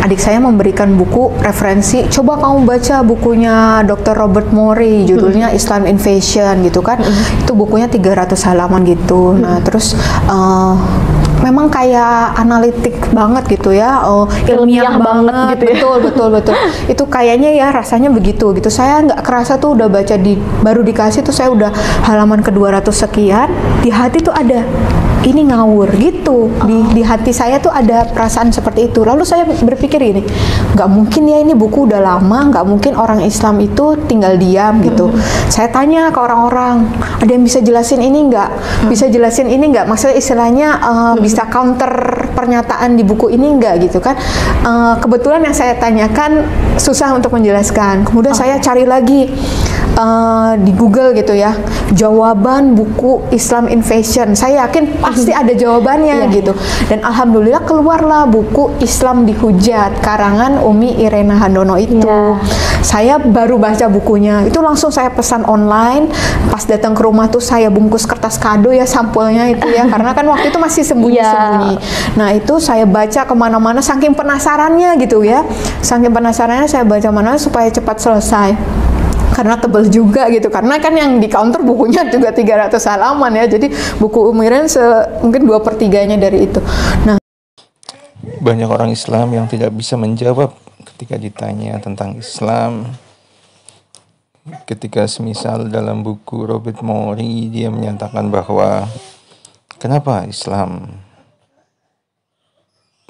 adik saya memberikan buku referensi, coba kamu baca bukunya Dr. Robert Morey, judulnya Islam Invasion gitu kan. Itu bukunya 300 halaman gitu. Nah, terus memang kayak analitik banget gitu ya, ilmiah banget gitu ya. Betul. Itu kayaknya ya rasanya begitu gitu. Saya nggak kerasa tuh udah baca baru dikasih tuh saya udah halaman ke 200 sekian, di hati tuh ada ini ngawur gitu. Di hati saya tuh ada perasaan seperti itu. Lalu saya berpikir gini, nggak mungkin ya ini buku udah lama, nggak mungkin orang Islam itu tinggal diam gitu. Saya tanya ke orang-orang, ada yang bisa jelasin ini nggak? Bisa jelasin ini nggak? Maksudnya istilahnya bisa counter pernyataan di buku ini nggak gitu kan? Kebetulan yang saya tanyakan susah untuk menjelaskan. Kemudian saya cari lagi di Google gitu ya, jawaban buku Islam Invasion. Saya yakin pasti ada jawabannya gitu. Dan alhamdulillah keluarlah buku Islam Dihujat karangan Umi Irena Handono itu. Saya baru baca bukunya, itu langsung saya pesan online. Pas datang ke rumah tuh saya bungkus kertas kado ya, sampulnya itu ya, karena kan waktu itu masih sembunyi-sembunyi. Nah itu saya baca kemana-mana, saking penasarannya gitu ya, saking penasarannya saya baca mana supaya cepat selesai. Karena tebel juga gitu, karena kan yang di counter bukunya juga 300 halaman ya, jadi buku Umiren mungkin 2/3-nya dari itu. Nah, banyak orang Islam yang tidak bisa menjawab ketika ditanya tentang Islam. Ketika semisal dalam buku Robert Morey dia menyatakan bahwa kenapa Islam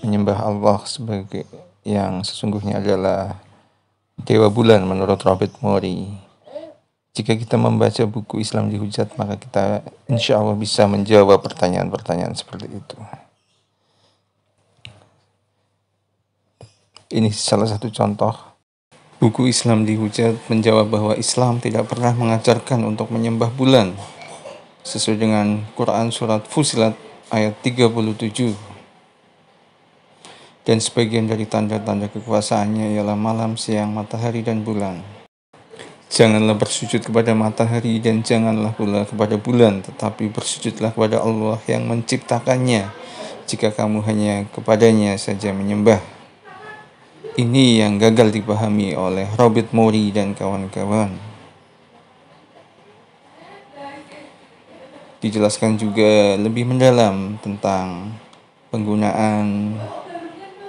menyembah Allah sebagai yang sesungguhnya adalah Dewa Bulan menurut Robert Morey. Jika kita membaca buku Islam Dihujat, maka kita insya Allah bisa menjawab pertanyaan-pertanyaan seperti itu. Ini salah satu contoh. Buku Islam Dihujat menjawab bahwa Islam tidak pernah mengajarkan untuk menyembah bulan, sesuai dengan Quran Surat Fusilat ayat 37. Dan sebagian dari tanda-tanda kekuasaannya ialah malam, siang, matahari, dan bulan. Janganlah bersujud kepada matahari dan janganlah pula kepada bulan, tetapi bersujudlah kepada Allah yang menciptakannya, jika kamu hanya kepadanya saja menyembah. Ini yang gagal dipahami oleh Robert Morey dan kawan-kawan. Dijelaskan juga lebih mendalam tentang penggunaan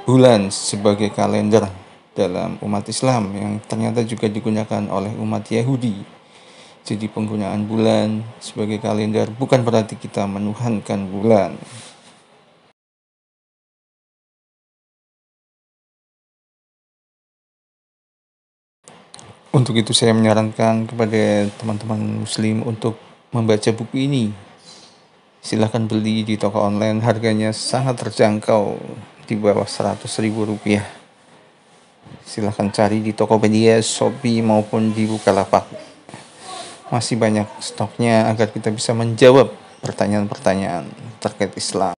bulan sebagai kalender dalam umat Islam yang ternyata juga digunakan oleh umat Yahudi. Jadi penggunaan bulan sebagai kalender bukan berarti kita menuhankan bulan. Untuk itu saya menyarankan kepada teman-teman muslim untuk membaca buku ini. Silahkan beli di toko online, harganya sangat terjangkau, di bawah 100.000 rupiah. Silahkan cari di Tokopedia, Shopee maupun di Bukalapak. Masih banyak stoknya agar kita bisa menjawab pertanyaan-pertanyaan terkait Islam.